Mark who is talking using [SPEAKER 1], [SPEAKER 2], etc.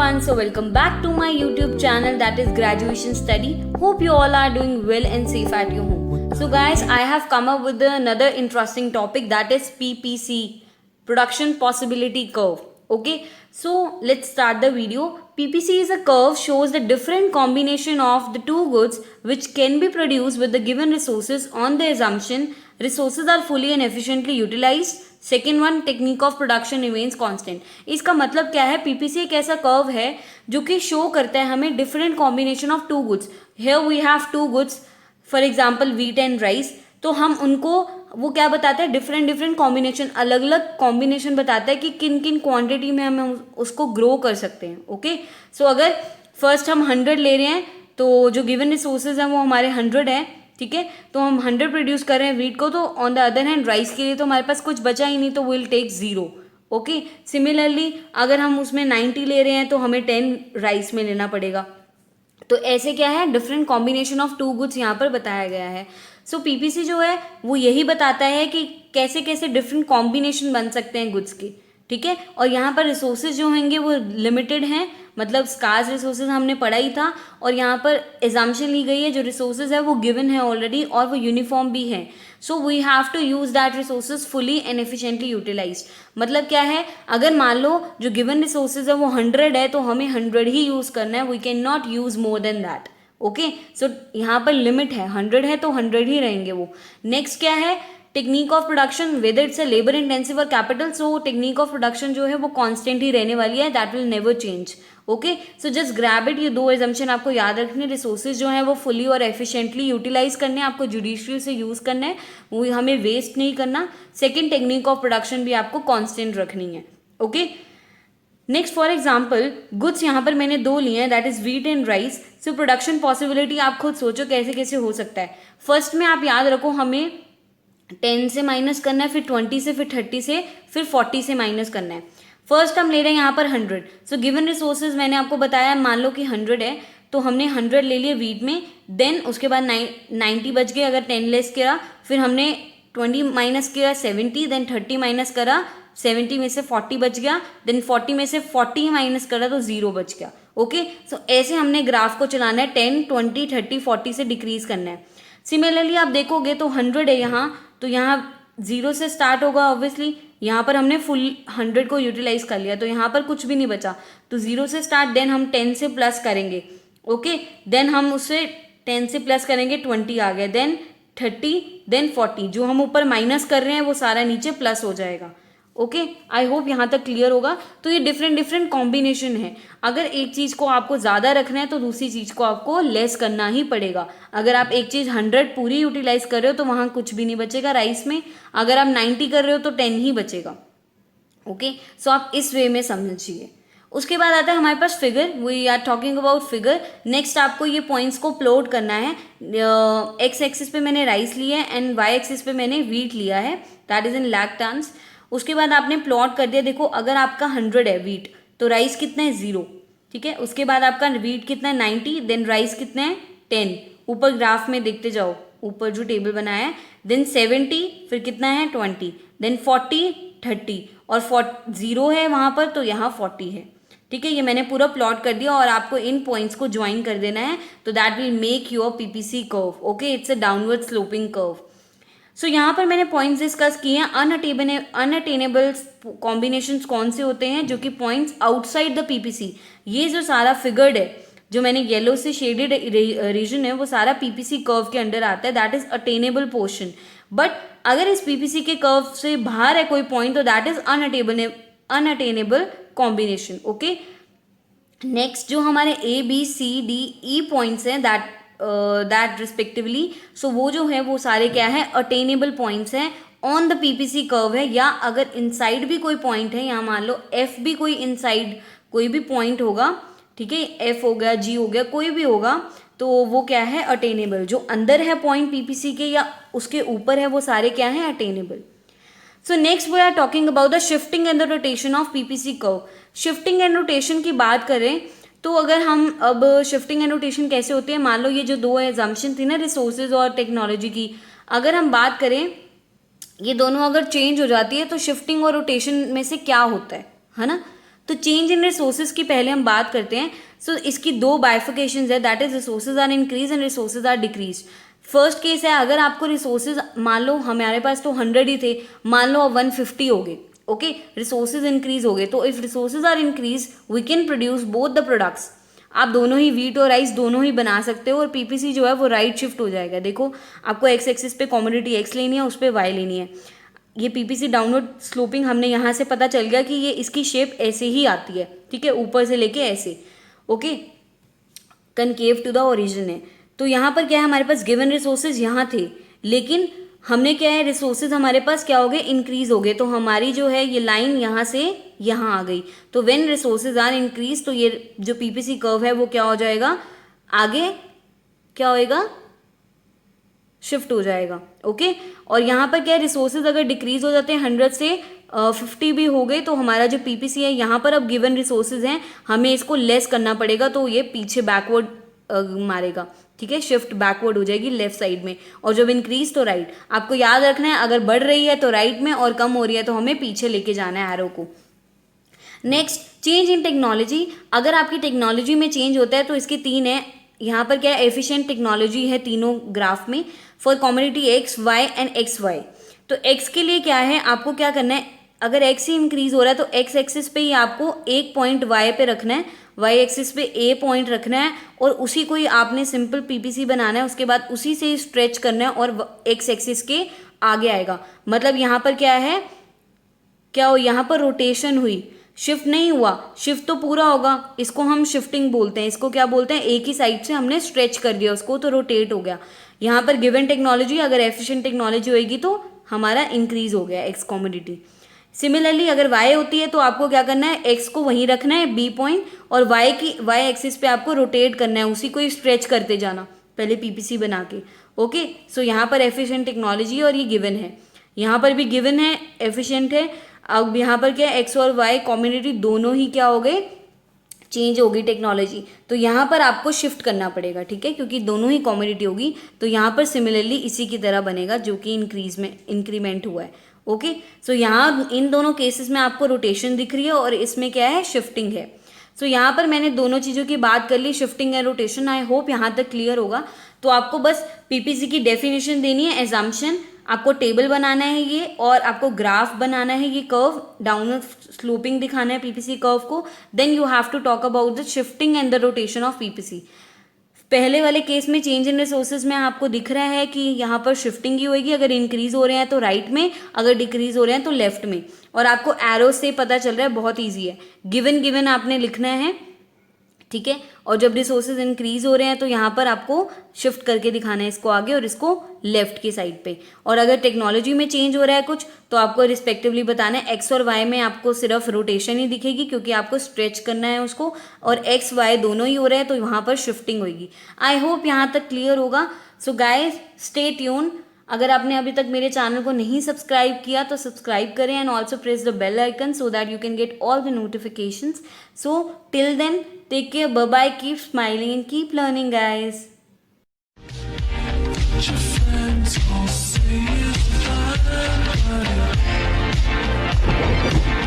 [SPEAKER 1] everyone, so welcome back to my YouTube channel, that is Graduation Study. Hope you all are doing well and safe at your home. So guys, I have come up with another interesting topic, that is PPC, Production Possibility Curve. Okay, so let's start the video. PPC is a curve shows the different combination of the two goods which can be produced with the given resources on the assumption resources are fully and efficiently utilized. Second one, technique of production remains constant. इसका मतलब क्या है, PPC एक ऐसा curve है जो कि show करता है हमें different combination of two goods. Here we have two goods, for example wheat and rice. तो हम उनको वो क्या बताते हैं, डिफरेंट कॉम्बिनेशन, अलग अलग कॉम्बिनेशन बताता है कि किन किन क्वांटिटी में हम उसको ग्रो कर सकते हैं. ओके, सो अगर फर्स्ट हम 100 ले रहे हैं तो जो गिवन रिसोर्सेज हैं वो हमारे 100 है. ठीक है, तो हम 100 प्रोड्यूस कर रहे हैं व्हीट को, तो on the other hand rice के लिए तो हमारे पास कुछ बचा ही नहीं, तो विल टेक 0. ओके, सिमिलरली अगर हम उसमें 90 ले रहे हैं तो हमें 10 राइस में लेना पड़ेगा. तो ऐसे क्या है, different combination of two goods यहाँ पर बताया गया है. सो पीपीसी जो है वो यही बताता है कि कैसे कैसे डिफरेंट कॉम्बिनेशन बन सकते हैं गुड्स के. ठीक है, और यहाँ पर रिसोर्सेज जो होंगे वो लिमिटेड हैं, मतलब स्कार्स रिसोर्सेज हमने पढ़ा ही था, और यहाँ पर एजम्पशन ली गई है जो रिसोर्सेज है वो गिवन है ऑलरेडी और वो यूनिफॉर्म भी है. So we have to use that resources fully and efficiently utilized. मतलब क्या है, अगर मान लो जो गिवन रिसोर्सेज है वो 100 है तो हमें 100 ही यूज करना है, we can not use more than that. Okay, so यहाँ पर लिमिट है, 100 है तो 100 ही रहेंगे वो. नेक्स्ट क्या है, technique of production, whether it's a labour intensive or capital. So technique of production जो है वो कांस्टेंट ही रहने वाली है, that will never change. Okay, so just grab it. ये दो एजम्पशन आपको याद रखने, रिसोर्सेज जो है वो फुली और एफिशिएंटली यूटिलाइज करने हैं, आपको जुडिशियली से यूज करना है, वो हमें वेस्ट नहीं करना. सेकेंड, टेक्निक ऑफ प्रोडक्शन भी आपको कांस्टेंट रखनी है. Okay, next for example goods यहाँ पर मैंने दो लिए हैं, that is wheat and rice. So production possibility आप खुद सोचो कैसे कैसे हो सकता है. फर्स्ट में आप याद रखो, हमें 10 से माइनस करना है, फिर 20 से, फिर 30 से, फिर 40 से माइनस करना है. फर्स्ट हम ले रहे हैं यहाँ पर 100. सो गिवन रिसोर्सेज मैंने आपको बताया, मान लो कि 100 है तो हमने 100 ले लिए व्हीट में, देन उसके बाद 90 बच गए अगर 10 लेस किया, फिर हमने 20 माइनस किया 70, देन 30 माइनस करा, 70 में से 40 बच गया, देन 40 में से 40 माइनस करा तो 0 बच गया. ओके, सो ऐसे हमने ग्राफ को चलाना है, 10, 20, 30, 40 से डिक्रीज करना है. सिमिलरली आप देखोगे तो 100 है यहाँ, तो यहाँ 0 से स्टार्ट होगा ऑब्वियसली. यहाँ पर हमने फुल 100 को यूटिलाइज कर लिया तो यहाँ पर कुछ भी नहीं बचा, तो 0 से स्टार्ट, देन हम 10 से प्लस करेंगे. ओके, देन हम उससे 10 से प्लस करेंगे, 20 आ गया, देन 30, देन 40. जो हम ऊपर माइनस कर रहे हैं वो सारा नीचे प्लस हो जाएगा. ओके, आई होप यहाँ तक क्लियर होगा. तो ये डिफरेंट कॉम्बिनेशन है. अगर एक चीज़ को आपको ज़्यादा रखना है तो दूसरी चीज़ को आपको लेस करना ही पड़ेगा. अगर आप एक चीज़ 100 पूरी यूटिलाइज कर रहे हो तो वहाँ कुछ भी नहीं बचेगा राइस में, अगर आप 90 कर रहे हो तो 10 ही बचेगा. ओके, सो आप इस वे में समझिए. उसके बाद आता है हमारे पास figure, we are talking about figure. Next आपको ये पॉइंट्स को प्लॉट करना है. एक्स एक्सिस पे मैंने राइस लिया है एंड वाई एक्सिस पे मैंने व्हीट लिया है, that is in lakh tons. उसके बाद आपने प्लॉट कर दिया. देखो अगर आपका 100 है व्हीट तो राइस कितना है 0. ठीक है, उसके बाद आपका व्हीट कितना है 90, देन राइस कितना है 10. ऊपर ग्राफ में देखते जाओ, ऊपर जो टेबल बनाया है, देन 70, फिर कितना है 20, देन 40, 30 और 0 है वहाँ पर तो यहाँ 40 है. ठीक है, ये मैंने पूरा प्लॉट कर दिया और आपको इन पॉइंट्स को ज्वाइन कर देना है, तो that will make your PPC curve. Okay, it's a downward sloping curve. So यहाँ पर मैंने पॉइंट्स डिस्कस किए हैं. अनअटेनेबल कॉम्बिनेशंस कौन से होते हैं, जो कि पॉइंट्स आउटसाइड द पीपीसी. ये जो सारा फिगर्ड है, जो मैंने येलो से शेडेड रीजन है, वो सारा पीपीसी कर्व के अंडर आता है, that is attainable portion. But अगर इस पीपीसी के कर्व से बाहर है कोई पॉइंट तो that is unattainable combination. Okay, next जो हमारे ABCDE पॉइंट्स हैं, दैट रिस्पेक्टिवली, सो वो जो है वो सारे क्या है, अटेनेबल पॉइंट्स हैं, ऑन द पीपीसी कर्व है. या अगर इनसाइड भी कोई पॉइंट है, यहाँ मान लो F भी कोई इनसाइड कोई भी पॉइंट होगा, ठीक है, F हो गया, G हो गया, कोई भी होगा, तो वो क्या है, अटेनेबल. जो अंदर है पॉइंट पीपीसी के या उसके ऊपर है वो सारे क्या है, attainable. So next we are talking about the shifting and the rotation of PPC curve. Shifting and rotation की बात करें तो अगर हम अब शिफ्टिंग एंड रोटेशन कैसे होती है, मान लो ये जो दो एजम्पशन थी ना, रिसोर्सेज और टेक्नोलॉजी की, अगर हम बात करें ये दोनों अगर चेंज हो जाती है तो शिफ्टिंग और रोटेशन में से क्या होता है ना. तो चेंज इन रिसोर्सेज की पहले हम बात करते हैं. सो इसकी दो बाइफिकेशंस है, that is resources are increase and resources are decrease. First case है, अगर आपको रिसोर्सेज मान लो हमारे पास तो 100 ही थे, मान लो अब 150 हो गए. ओके, रिसोर्सेज इंक्रीज हो गए. तो if resources are increase we can produce both the products. आप दोनों ही व्हीट और राइस दोनों ही बना सकते हो और पीपीसी जो है वो राइट शिफ्ट हो जाएगा. देखो आपको एक्स एक्सिस पे कमोडिटी एक्स लेनी है, उस पर वाई लेनी है. ये पीपीसी डाउनवर्ड स्लोपिंग हमने यहाँ से पता चल गया कि ये इसकी शेप ऐसे ही आती है. ठीक है, ऊपर से लेके ऐसे. Okay, concave to the origin है. तो यहाँ पर क्या है, हमारे पास गिवन रिसोर्सेज यहाँ थे, लेकिन हमने क्या है, रिसोर्सेज हमारे पास क्या हो गए, इंक्रीज हो गए. तो हमारी जो है ये लाइन यहाँ से यहाँ आ गई. तो व्हेन रिसोर्सेज आर इंक्रीज, तो ये जो पीपीसी कर्व है वो क्या हो जाएगा, आगे क्या होएगा, शिफ्ट हो जाएगा. ओके, और यहाँ पर क्या है, रिसोर्सेज अगर डिक्रीज हो जाते हैं 100 से 50 भी हो गए, तो हमारा जो पीपीसी है यहाँ पर अब गिवन रिसोर्सेज हैं, हमें इसको लेस करना पड़ेगा. तो ये पीछे बैकवर्ड मारेगा. ठीक है, शिफ्ट बैकवर्ड हो जाएगी लेफ्ट साइड में. और जब इंक्रीज तो राइट. आपको याद रखना है, अगर बढ़ रही है तो राइट में और कम हो रही है तो हमें पीछे लेके जाना है एरो को. Next, change in technology. अगर आपकी टेक्नोलॉजी में चेंज होता है तो इसके तीन है. यहाँ पर क्या है, एफिशिएंट टेक्नोलॉजी है तीनों ग्राफ में for commodity X Y and X Y. तो एक्स के लिए क्या है, आपको क्या करना है, अगर एक्स ही इंक्रीज हो रहा है तो एक्स एक्सिस पे ही आपको एक पॉइंट वाई पे रखना है, वाई एक्सिस पे ए पॉइंट रखना है और उसी को ही आपने सिंपल पीपीसी बनाना है. उसके बाद उसी से स्ट्रेच करना है और एक्स एक्सिस के आगे आएगा. मतलब यहाँ पर क्या है, क्या हो, यहाँ पर रोटेशन हुई, शिफ्ट नहीं हुआ. शिफ्ट तो पूरा होगा, इसको हम शिफ्टिंग बोलते हैं. इसको क्या बोलते हैं, एक ही साइड से हमने स्ट्रेच कर दिया उसको तो रोटेट हो गया. यहाँ पर गिवन टेक्नोलॉजी, अगर एफिशिएंट टेक्नोलॉजी होएगी तो हमारा इंक्रीज हो गया एक्स कमोडिटी. सिमिलरली अगर वाई होती है तो आपको क्या करना है, एक्स को वहीं रखना है बी पॉइंट और वाई एक्सिस पे आपको रोटेट करना है, उसी को ही स्ट्रेच करते जाना पहले पीपीसी बना के. ओके, सो यहाँ पर एफिशिएंट टेक्नोलॉजी और ये गिवन है, यहाँ पर भी गिवन है, एफिशिएंट है. अब यहाँ पर क्या है, एक्स और वाई कम्युनिटी दोनों ही क्या हो गए, चेंज होगी टेक्नोलॉजी. तो यहाँ पर आपको शिफ्ट करना पड़ेगा. ठीक है, क्योंकि दोनों ही कम्युनिटी होगी. तो यहाँ पर सिमिलरली इसी की तरह बनेगा जो कि इंक्रीज में इंक्रीमेंट हुआ है. ओके, सो यहाँ इन दोनों केसेस में आपको रोटेशन दिख रही है और इसमें क्या है, शिफ्टिंग है. सो यहाँ पर मैंने दोनों चीज़ों की बात कर ली, shifting and rotation. I hope यहाँ तक क्लियर होगा. तो आपको बस पीपीसी की डेफिनेशन देनी है, एजम्पशन, आपको टेबल बनाना है ये, और आपको ग्राफ बनाना है, ये कर्व डाउनवर्ड स्लोपिंग दिखाना है पीपीसी कर्व को. Then you have to talk about the shifting and the rotation of PPC. पहले वाले केस में चेंज इन रिसोर्सेज में आपको दिख रहा है कि यहाँ पर शिफ्टिंग ही होगी. अगर इंक्रीज हो रहे हैं तो राइट में, अगर डिक्रीज हो रहे हैं तो लेफ्ट में. और आपको एरो से पता चल रहा है, बहुत ईजी है. गिवन गिवन आपने लिखना है. ठीक है, और जब रिसोर्सेज इंक्रीज हो रहे हैं तो यहाँ पर आपको शिफ्ट करके दिखाना है इसको आगे और इसको लेफ्ट की साइड पे. और अगर टेक्नोलॉजी में चेंज हो रहा है कुछ तो आपको रिस्पेक्टिवली बताना है. एक्स और वाई में आपको सिर्फ रोटेशन ही दिखेगी क्योंकि आपको स्ट्रेच करना है उसको, और एक्स वाई दोनों ही हो रहे हैं तो वहाँ पर शिफ्टिंग होगी. आई होप यहाँ तक क्लियर होगा. So guys stay tune. अगर आपने अभी तक मेरे चैनल को नहीं सब्सक्राइब किया तो सब्सक्राइब करें and also press the bell icon so that you can get all the notifications. So till then, take care, bye bye, keep smiling and keep learning, guys. Your friends all say it's fine, but